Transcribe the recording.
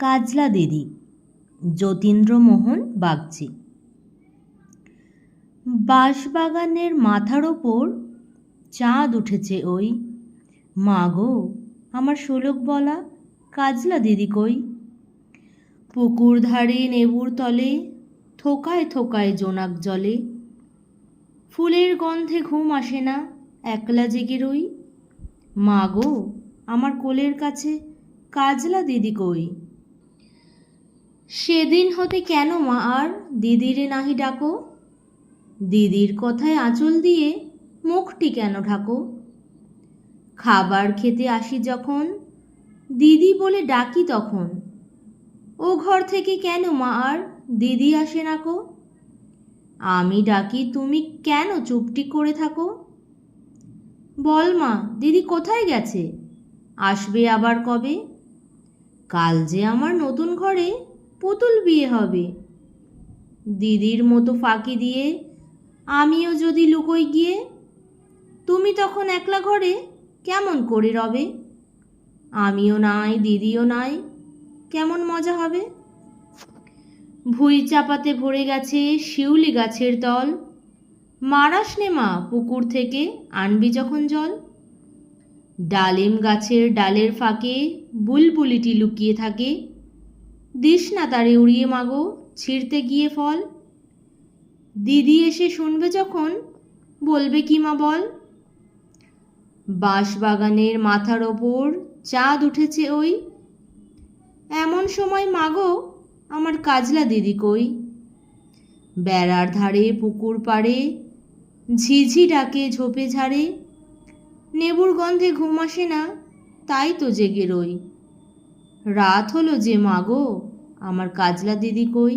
কাজলা দিদি, যতীন্দ্রমোহন বাগচি। বাঁশবাগানের মাথার ওপর চাঁদ উঠেছে ওই, মা গো আমার শোলক বলা কাজলা দিদি কই। পুকুর ধারে নেবুর তলে থোকায় থোকায় জোনাক জলে, ফুলের গন্ধে ঘুম আসে না একলা জেগে রই। মা গো আমার কোলের কাছে কাজলা দিদি কই। সেদিন হতে কেন মা আর দিদিরে নাহি ডাকো, দিদির কথায় আঁচল দিয়ে মুখটি কেন ঢাকো। খাবার খেতে আসি যখন দিদি বলে ডাকি তখন, ও ঘর থেকে কেন মা আর দিদি আসে না কো। আমি ডাকি তুমি কেন চুপটি করে থাকো। বল মা দিদি কোথায় গেছে, আসবে আবার কবে। কাল যে আমার নতুন ঘরে পুতুল বিয়ে হবে, দিদির মতো ফাঁকি দিয়ে আমিও যদি লুকোই গিয়ে, তুমি তখন একলা ঘরে কেমন করে রবে। আমিও নাই দিদিও নাই, কেমন মজা হবে। ভুঁই চাপাতে ভরে গেছে শিউলি গাছের তল, মারাস নে মা পুকুর থেকে আনবি যখন জল। ডালিম গাছের ডালের ফাঁকে বুলবুলিটি লুকিয়ে থাকে, দিস না তারে উড়িয়ে মাগো ছিঁড়তে গিয়ে ফল। দিদি এসে শুনবে যখন বলবে কি মা বল। বাঁশবাগানের মাথার ওপর চাঁদ উঠেছে ওই, এমন সময় মাগো আমার কাজলা দিদি কই। বেড়ার ধারে পুকুর পাড়ে ঝিঝি ডাকে ঝোপে ঝাড়ে, নেবুর গন্ধে ঘুম আসে না তাই তো জেগে রই। রাত হলো যে মাগো আমার কাজলা দিদি কই।